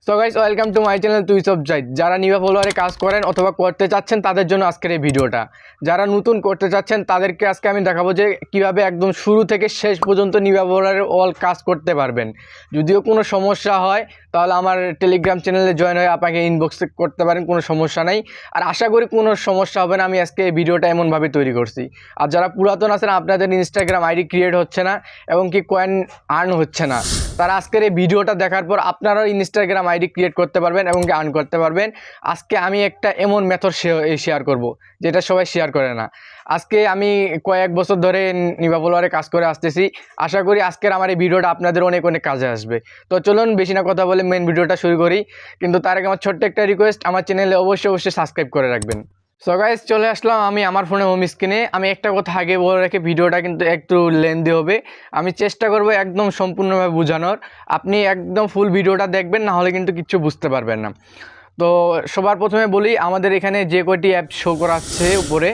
So guys, welcome to my channel তুই সব জাইদ। যারা নিবা ফলোয়ারে কাজ করেন অথবা করতে চাচ্ছেন তাদের জন্য আজকের এই ভিডিওটা। যারা নতুন করতে চাচ্ছেন তাদেরকে আজকে আমি দেখাবো যে কিভাবে একদম শুরু থেকে শেষ পর্যন্ত নিবা ফলোয়ারে অল কাজ করতে পারবেন। যদিও কোনো সমস্যা হয় তাহলে আমার টেলিগ্রাম চ্যানেলে জয়েন হয়ে আপনাকে ইনবক্স করতে পারেন, কোনো সমস্যা নাই। আর আশা করি কোনো সমস্যা হবে না। আমি আজকে এই ভিডিওটা এমনভাবে তৈরি করছি। আর যারা পুরাতন আছেন, আপনাদের ইনস্টাগ্রাম আইডি ক্রিয়েট হচ্ছে না এবং কি কয়েন আর্ন হচ্ছে না, তারা আজকের এই ভিডিওটা দেখার পর আপনারাও ইনস্টাগ্রাম আইডি ক্রিয়েট করতে পারবেন এবং আর্ন করতে পারবেন। আজকে আমি একটা এমন মেথড শেয়ার করব যেটা সবাই শেয়ার করে না। আজকে আমি কয়েক বছর ধরে নিবা ফলোয়ারে কাজ করে আসতেছি। আশা করি আজকের আমার এই ভিডিওটা আপনাদের অনেক অনেক কাজে আসবে। তো চলুন বেশি না কথা বলে মেন ভিডিওটা শুরু করি। কিন্তু তার আগে আমার ছোট্ট একটা রিকোয়েস্ট, আমার চ্যানেলে অবশ্যই সাবস্ক্রাইব করে রাখবেন। সো গাইস, চলে আসলাম আমি আমার ফোনে হোম স্ক্রিনে। আমি একটা কথা আগে বলে রাখি, ভিডিওটা কিন্তু একটু লেন্দি হবে। আমি চেষ্টা করব একদম সম্পূর্ণভাবে বোঝানোর। আপনি একদম ফুল ভিডিওটা দেখবেন, না হলে কিন্তু কিচ্ছু বুঝতে পারবেন না। তো সবার প্রথমে বলি, আমাদের এখানে যে কয়টি অ্যাপ শো করাচ্ছে উপরে,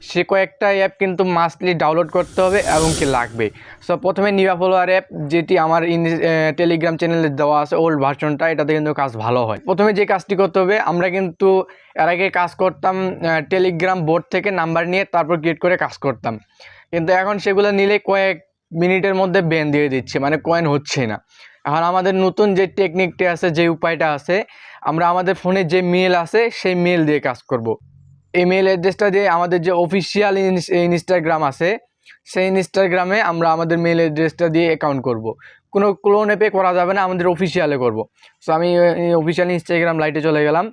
সে কয়েকটা অ্যাপ কিন্তু মাস্টলি ডাউনলোড করতে হবে এবং কি লাগবে। সো প্রথমে নিবা ফলোয়ার অ্যাপ, যেটি আমার টেলিগ্রাম চ্যানেলে দেওয়া আছে ওল্ড ভার্সনটা, এটাতে কিন্তু কাজ ভালো হয়। প্রথমে যে কাজটি করতে হবে, আমরা কিন্তু এর আগে কাজ করতাম টেলিগ্রাম বোর্ড থেকে নাম্বার নিয়ে তারপর ক্রিয়েট করে কাজ করতাম, কিন্তু এখন সেগুলো নিলে কয়েক মিনিটের মধ্যে ব্যান দিয়ে দিচ্ছে, মানে কয়েন হচ্ছে না। এখন আমাদের নতুন যে টেকনিকটি আছে, যে উপায়টা আছে, আমরা আমাদের ফোনে যে মেল আছে সেই মেল দিয়ে কাজ করব। এই মেল অ্যাড্রেসটা দিয়ে আমাদের যে অফিসিয়াল ইনস্টাগ্রাম আছে, সেই ইনস্টাগ্রামে আমরা আমাদের মেল অ্যাড্রেসটা দিয়ে অ্যাকাউন্ট করব। কোনো ক্লোন অ্যাপে করা যাবে না, আমাদের অফিসিয়ালে করব। সো আমি অফিসিয়াল ইনস্টাগ্রাম লাইটে চলে গেলাম।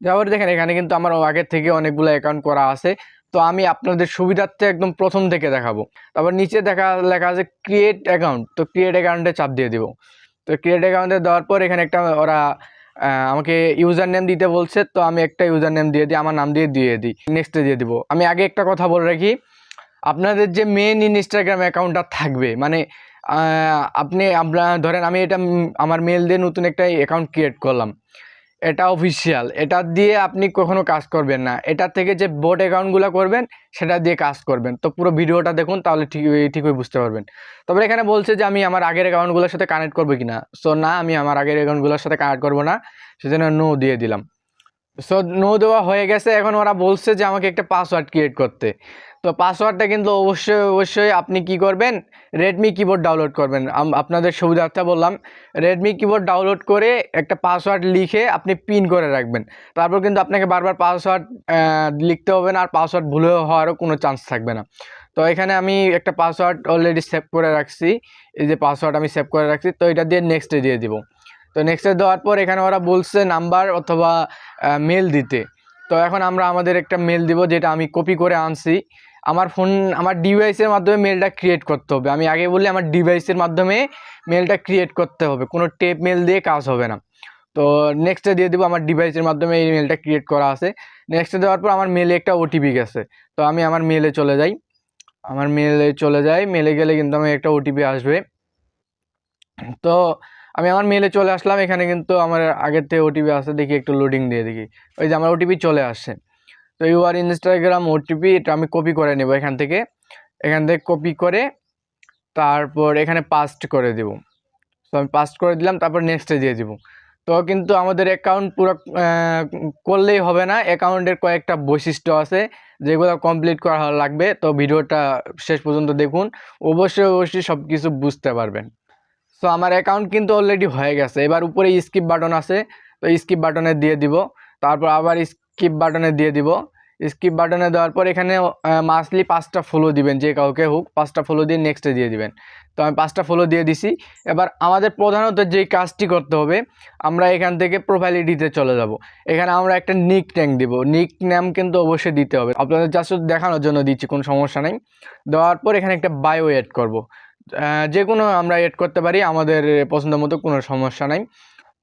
যাওয়ার দেখেন এখানে কিন্তু আমার আগের থেকে অনেকগুলো অ্যাকাউন্ট করা আছে। তো আমি আপনাদের সুবিধার্থে একদম প্রথম থেকে দেখাবো। তারপর নিচে লেখা আছে ক্রিয়েট অ্যাকাউন্ট, তো ক্রিয়েট অ্যাকাউন্টে চাপ দিয়ে দিব। তো ক্রিয়েট অ্যাকাউন্টে দেওয়ার পর এখানে একটা ওরা আমাকে ইউজার নেম দিতে বলছে, তো আমি একটা ইউজার নেম দিয়ে দিই, আমার নাম দিয়ে দিই, নেক্সটে দিয়ে দিব। আমি আগে একটা কথা বলে রাখি, আপনাদের যে মেন ইনস্টাগ্রাম অ্যাকাউন্টটা থাকবে, মানে আপনার ধরেন আমি এটা আমার মেল দিয়ে নতুন একটা অ্যাকাউন্ট ক্রিয়েট করলাম, এটা অফিসিয়াল, এটা দিয়ে আপনি কখনো কাজ করবেন না। এটা থেকে যে বোট অ্যাকাউন্টগুলো করবেন সেটা দিয়ে কাজ করবেন। তো পুরো ভিডিওটা দেখুন, তাহলে ঠিকই বুঝতে পারবেন। তবে এখানে বলছে যে আমি আমার আগের অ্যাকাউন্টগুলোর সাথে কানেক্ট করবো কিনা। সো না, আমি আমার আগের অ্যাকাউন্টগুলোর সাথে কানেক্ট করবো না, সেজন্য নো দিয়ে দিলাম। সো নো দেওয়া হয়ে গেছে। এখন ওরা বলছে যে আমাকে একটা পাসওয়ার্ড ক্রিয়েট করতে। তো পাসওয়ার্ডটা কিন্তু অবশ্যই আপনি কি করবেন, রেডমি কিবোর্ড ডাউনলোড করবেন। আপনাদের সুবিধার্থে বললাম, রেডমি কিবোর্ড ডাউনলোড করে একটা পাসওয়ার্ড লিখে আপনি পিন করে রাখবেন। তারপর কিন্তু আপনাকে বারবার পাসওয়ার্ড লিখতে হবে না, আর পাসওয়ার্ড ভুলে হওয়ারও কোনো চান্স থাকবে না। তো এখানে আমি একটা পাসওয়ার্ড অলরেডি সেভ করে রাখছি, এই যে পাসওয়ার্ড আমি সেভ করে রাখছি। তো এটা দিয়ে নেক্সটে দিয়ে দিব। তো নেক্সটে দেওয়ার পর এখানে ওরা বলছে নাম্বার অথবা মেল দিতে। তো এখন আমরা আমাদের একটা মেল দিব, যেটা আমি কপি করে আনছি। আমার ডিভাইসের মাধ্যমে মেলটা ক্রিয়েট করতে হবে। আমি আগে বললি, আমার ডিভাইসের মাধ্যমে মেলটা ক্রিয়েট করতে হবে, কোনো টেপ মেল দিয়ে কাজ হবে না। তো নেক্সটে দিয়ে দিব, আমার ডিভাইসের মাধ্যমে এই মেলটা ক্রিয়েট করা আছে। নেক্সটে দেওয়ার পর আমার মেলে একটা ওটিপি গেছে। তো আমি আমার মেলে চলে যাই। মেলে গেলে কিন্তু আমার একটা ওটিপি আসবে। তো আমি আমার মেলে চলে আসলাম। এখানে কিন্তু আমার আগের থেকে ওটিপি আসছে, দেখি একটু লোডিং দিয়ে দেখি। ওই যে আমার ওটিপি চলে আসছে। তো ইউআর ইনস্টাগ্রাম ওটিপি, এটা আমি কপি করে নেব এখান থেকে কপি করে তারপর এখানে পাস্ট করে দেব। তো আমি পাস্ট করে দিলাম, তারপর নেক্সটে দিয়ে দিব। তো কিন্তু আমাদের অ্যাকাউন্ট পুরো করলেই হবে না, অ্যাকাউন্টের কয়েকটা বৈশিষ্ট্য আছে যেগুলো কমপ্লিট করা লাগবে। তো ভিডিওটা শেষ পর্যন্ত দেখুন, অবশ্যই সব কিছু বুঝতে পারবেন। সো আমার অ্যাকাউন্ট কিন্তু অলরেডি হয়ে গেছে। এবার উপরে স্কিপ বাটন আছে, তো স্কিপ বাটনে দিয়ে দিব। তারপর আবার স্কিপ বাটনে দিয়ে দিব। স্কিপ বাটনে দেওয়ার পর এখানে মাসলি 5টা ফলো দিবেন, যে কাউকে হোক 5টা ফলো দিয়ে নেক্সটে দিয়ে দিবেন। তো আমি 5টা ফলো দিয়ে দিছি। এবার আমাদের প্রধানত যেই কাজটি করতে হবে, আমরা এখান থেকে প্রোফাইল এডিটে চলে যাব। এখানে আমরা একটা নিক নেম দিব। নিক নেম কিন্তু অবশ্যই দিতে হবে, আপনাদের জাস্ট দেখানোর জন্য দিচ্ছি, কোনো সমস্যা নেই। দেওয়ার পর এখানে একটা বায়ো এড করব। যে কোনো আমরা এড করতে পারি, আমাদের পছন্দ মতো, কোনো সমস্যা নাই।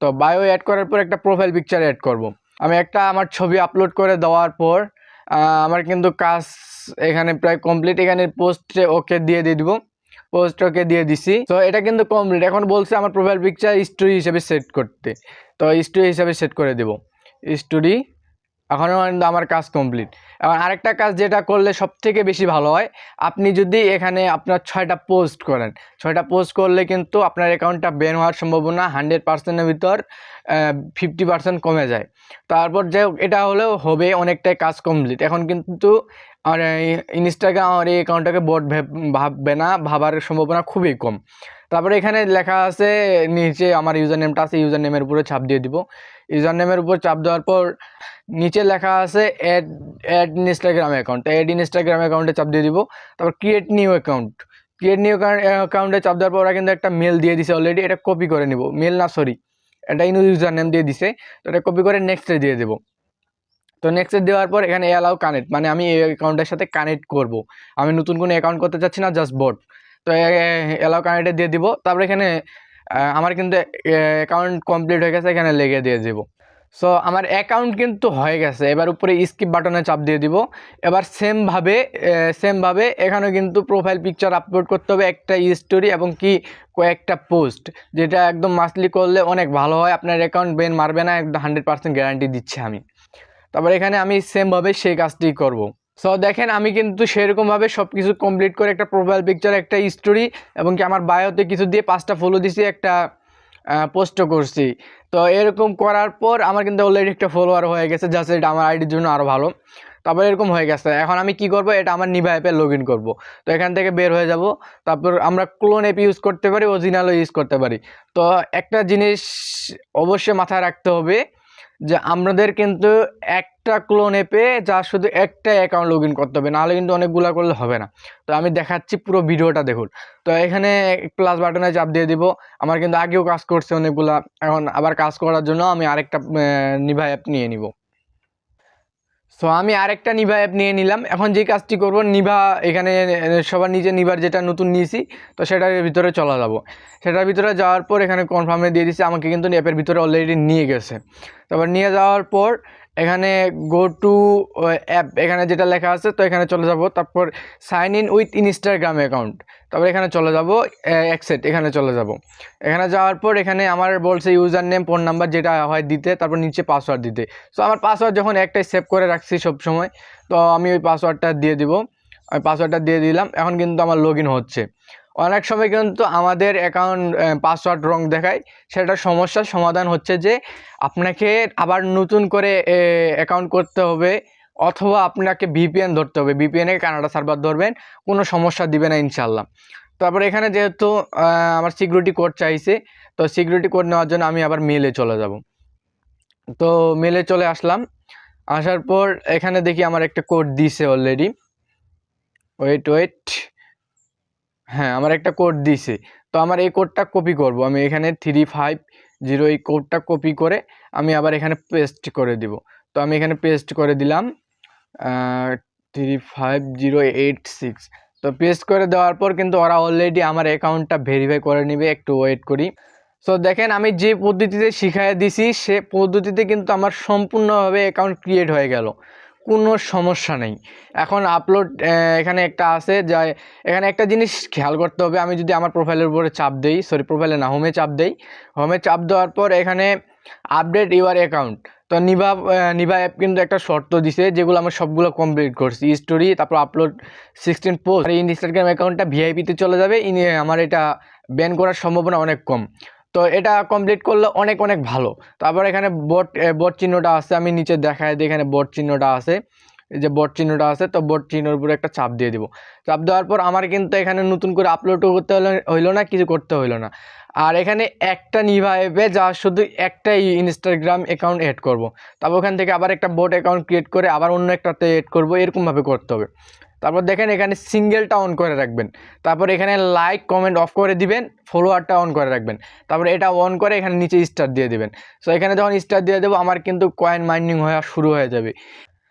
তো বায়ো অ্যাড করার পর একটা প্রোফাইল পিকচার অ্যাড করব। আমি আমার ছবি আপলোড করে দেওয়ার পর আমার কিন্তু কাজ এখানে প্রায় কমপ্লিট। এখানে পোস্টে ওকে দিয়ে দিব, পোস্ট ওকে দিয়ে দিছি। তো এটা কিন্তু কমপ্লিট। এখন বলছে আমার প্রোফাইল পিকচার স্টোরি হিসেবে সেট করতে। তো স্টোরি হিসেবে সেট করে দেব, স্টোরি এখনও কিন্তু আমার কাজ কমপ্লিট। এবং আরেকটা কাজ যেটা করলে সবথেকে বেশি ভালো হয়, আপনি যদি এখানে আপনার 6টা পোস্ট করেন, 6টা পোস্ট করলে কিন্তু আপনার অ্যাকাউন্টটা ব্যান হওয়ার সম্ভাবনা 100%-এর ভিতর 50% কমে যায়। তারপর যাই হোক, এটা হলেও হবে, অনেকটাই কাজ কমপ্লিট। এখন কিন্তু আর ইনস্টাগ্রাম আমার এই অ্যাকাউন্টটাকে বট ভাববে না, ভাবার সম্ভাবনা খুবই কম। তারপরে এখানে লেখা আছে নিচে আমার ইউজার নেমটা আছে, ইউজার নেমের উপরে চাপ দিয়ে দিব। ইউজার নেমের উপর চাপ দেওয়ার পর নিচে লেখা আছে add Instagram account, add Instagram অ্যাকাউন্টে চাপ দিয়ে দিব। তারপর create new account, create new অ্যাকাউন্টে চাপ দেওয়ার পর ওরা কিন্তু একটা মেল দিয়ে দিছে অলরেডি, এটা কপি করে নিব। মেল না, সরি, এটা ইউজার নেম দিয়ে দিছে, তো এটা কপি করে নেক্সটে দিয়ে দেবো। তো নেক্সটে দেওয়ার পর এখানে অ্যালাউ কানেক্ট, মানে আমি এই অ্যাকাউন্টের সাথে কানেক্ট করব, আমি নতুন কোনো অ্যাকাউন্ট করতে চাচ্ছি না, জাস্ট বট। তো অ্যালাউ কানেক্টে দিয়ে দিব। তারপরে এখানে আমার কিন্তু অ্যাকাউন্ট কমপ্লিট হয়ে গেছে, এখানে লেগে দিয়ে দেব। সো আমার অ্যাকাউন্ট কিন্তু হয়ে গেছে। এবার উপরে স্কিপ বাটনে চাপ দিয়ে দিব। এবার সেমভাবে এখানেও কিন্তু প্রোফাইল পিকচার আপলোড করতে হবে, একটা স্টোরি এবং কি কয়েকটা পোস্ট, যেটা একদম মাস্টলি করলে অনেক ভালো হয়, আপনার অ্যাকাউন্ট ব্যান মারবে না, একদম 100% গ্যারান্টি দিচ্ছি আমি। তারপর এখানে আমি সেমভাবে সেই কাজটি করব। সো দেখেন, আমি কিন্তু সেরকমভাবে সব কিছু কমপ্লিট করে একটা প্রোফাইল পিকচার, একটা স্টোরি এবং কি আমার বায়োতে কিছু দিয়ে 5টা ফলো দিছি, একটা পোস্টও করছি। তো এরকম করার পর আমার কিন্তু অলরেডি একটা ফলোয়ার হয়ে গেছে, জাস্ট এটা আমার আইডির জন্য আরও ভালো। তারপর এরকম হয়ে গেছে। এখন আমি কি করব, এটা আমার নিভা অ্যাপে লগ ইন করবো। তো এখান থেকে বের হয়ে যাব। তারপর আমরা ক্লোন অ্যাপ ইউজ করতে পারি, অরিজিনালও ইউজ করতে পারি। তো একটা জিনিস অবশ্যই মাথায় রাখতে হবে যে আমাদের কিন্তু একটা ক্লোন অ্যাপে যা শুধু একটা অ্যাকাউন্ট লগ ইন করতে হবে, নাহলে কিন্তু অনেকগুলো করলে হবে না। তো আমি দেখাচ্ছি, পুরো ভিডিওটা দেখুন। তো এখানে প্লাস বাটনে চাপ দিয়ে দিব। আমার কিন্তু আগেও কাজ করছে অনেকগুলা, এখন আবার কাজ করার জন্য আমি আরেকটা নিভা অ্যাপ নিয়ে নিব। সো আমি আরেকটা নিভা অ্যাপ নিয়ে নিলাম। এখন যে কাজটি করব, নিভা এখানে সবার নিচে নিভার যেটা নতুন নিয়েছি, তো সেটার ভিতরে চলে যাব। সেটার ভিতরে যাওয়ার পর এখানে কনফার্মে দিয়ে দিচ্ছি, আমাকে কিন্তু অ্যাপের ভিতরে অলরেডি নিয়ে গেছে। তারপর নিয়ে যাওয়ার পর এখানে গো টু অ্যাপ, এখানে যেটা লেখা আছে, তো এখানে চলে যাব। তারপর sign in with Instagram account, তারপর এখানে চলে যাব, অ্যাকসেপ্ট, এখানে চলে যাব। এখানে যাওয়ার পর এখানে আমার বলছে ইউজার নেম, ফোন নাম্বার যেটা হয় দিতে, তারপর নিচে পাসওয়ার্ড দিতে। সো আমার পাসওয়ার্ড যখন একটাই সেভ করে রাখছি সব সময়, তো আমি ওই পাসওয়ার্ডটা দিয়ে দিব। আমি পাসওয়ার্ডটা দিয়ে দিলাম। এখন কিন্তু আমার লগ ইন হচ্ছে। অনেক সময় কিন্তু আমাদের অ্যাকাউন্ট পাসওয়ার্ড রং দেখায়, সেটার সমস্যার সমাধান হচ্ছে যে আপনাকে আবার নতুন করে অ্যাকাউন্ট করতে হবে, অথবা আপনাকে ভিপিএন ধরতে হবে। ভিপিএনে কানাডা সার্ভার ধরবেন, কোনো সমস্যা দিবে না ইনশাল্লাহ। তারপর এখানে যেহেতু আমার সিকিউরিটি কোড চাইছে, তো সিকিউরিটি কোড নেওয়ার জন্য আমি আবার মেলে চলে যাব। তো মেলে চলে আসলাম। আসার পর এখানে দেখি আমার একটা কোড দিছে অলরেডি। ওয়েট, হ্যাঁ, আমার একটা কোড দিছে। তো আমার এই কোডটা কপি করব। আমি এখানে 350 এই কোডটা কপি করে আমি আবার এখানে পেস্ট করে দিব। তো আমি এখানে পেস্ট করে দিলাম 35086। তো পেস্ট করে দেওয়ার পর কিন্তু ওরা অলরেডি আমার অ্যাকাউন্টটা ভেরিফাই করে নেবে, একটু ওয়েট করি। সো দেখেন, আমি যে পদ্ধতিতে শিখাই দিছি সে পদ্ধতিতে কিন্তু আমার সম্পূর্ণভাবে অ্যাকাউন্ট ক্রিয়েট হয়ে গেল, কোনো সমস্যা নেই। এখন আপলোড এখানে একটা আছে, যা এখানে একটা জিনিস খেয়াল করতে হবে। আমি যদি আমার প্রোফাইলের উপরে চাপ দেই, সরি প্রোফাইলে না, হোমে চাপ দেই, হোমে চাপ দেওয়ার পর এখানে আপডেট ইউর অ্যাকাউন্ট, তো নিভা অ্যাপ কিন্তু একটা শর্ত দিছে, যেগুলো আমি সবগুলো কমপ্লিট করছি। স্টোরি, তারপর আপলোড 16 পোস্ট। আর ইনস্টাগ্রাম অ্যাকাউন্টটা ভিআইপিতে চলে যাবে, আমার এটা ব্যান করার সম্ভাবনা অনেক কম। তো এটা কমপ্লিট করলে অনেক অনেক ভালো। তারপর এখানে বট চিহ্নটা আছে, আমি নিচে দেখায় দিই, এখানে বট চিহ্নটা আছে, এই যে বট চিহ্নটা আছে, তো বট চিহ্নের উপরে একটা চাপ দিয়ে দিব। চাপ দেওয়ার পর আমার কিন্তু এখানে নতুন করে আপলোডও করতে হইলো না, কিছু করতে হইলো না। আর এখানে একটা নিভা অ্যাপে যা শুধু একটাই ইনস্টাগ্রাম অ্যাকাউন্ট এড করব। তারপর ওখান থেকে আবার একটা বট অ্যাকাউন্ট ক্রিয়েট করে আবার অন্য একটাতে এড করব, এরকমভাবে করতে হবে। তারপর দেখেন এখানে সিঙ্গেলটা অন করে রাখবেন। তারপর এখানে লাইক কমেন্ট অফ করে দিবেন, ফলোয়ারটা অন করে রাখবেন। তারপর এটা অন করে এখানে নিচে স্টার দিয়ে দিবেন। সো এখানে যখন স্টার দিয়ে দেবো, আমার কিন্তু কয়েন মাইনিং হওয়া শুরু হয়ে যাবে।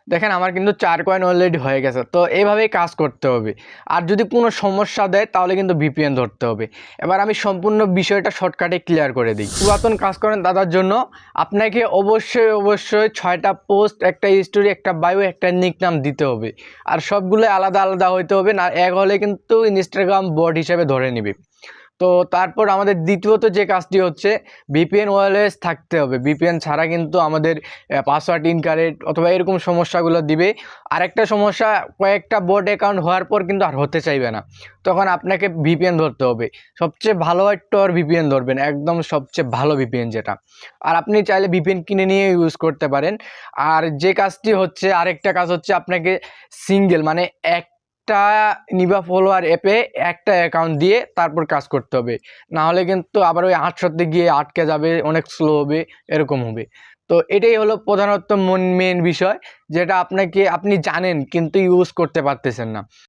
দেখেন আমার কিন্তু 4 কয়েন অলরেডি হয়ে গেছে। তো এইভাবেই কাজ করতে হবে। আর যদি কোনো সমস্যা দেয় তাহলে কিন্তু ভিপিএন ধরতে হবে। এবার আমি সম্পূর্ণ বিষয়টা শর্টকাটে ক্লিয়ার করে দিই। পুরাতন কাজ করেন তাদের জন্য আপনাকে অবশ্যই 6টা পোস্ট, একটা স্টোরি, একটা বায়ো, একটা নিক নাম দিতে হবে। আর সবগুলো আলাদা আলাদা হইতে হবে না, এক হলে কিন্তু ইনস্টাগ্রাম বট হিসেবে ধরে নিবে। তো তারপর আমাদের দ্বিতীয়ত যে কাজটি হচ্ছে ভিপিএন ওয়্যারলেস থাকতে হবে। ভিপিএন ছাড়া কিন্তু আমাদের পাসওয়ার্ড ইনকারেক্ট অথবা এরকম সমস্যাগুলো দিবে। আরেকটা সমস্যা, কয়েকটা বোট অ্যাকাউন্ট হওয়ার পর কিন্তু আর হতে চাইবে না, তখন আপনাকে ভিপিএন ধরতে হবে। সবচেয়ে ভালো একটা ভিপিএন ধরবেন, একদম সবচেয়ে ভালো ভিপিএন যেটা। আর আপনি চাইলে ভিপিএন কিনে নিয়ে ইউজ করতে পারেন। আর যে কাজটি হচ্ছে, আরেকটা কাজ হচ্ছে আপনাকে সিঙ্গেল মানে একটা নিভা ফলোয়ার অ্যাপে একটা অ্যাকাউন্ট দিয়ে তারপর কাজ করতে হবে, না হলে কিন্তু আবার ওই 800তে গিয়ে আটকে যাবে, অনেক স্লো হবে, এরকম হবে। তো এটাই হলো প্রধানত মেন বিষয়, যেটা আপনি জানেন কিন্তু ইউজ করতে পারতেছেন না।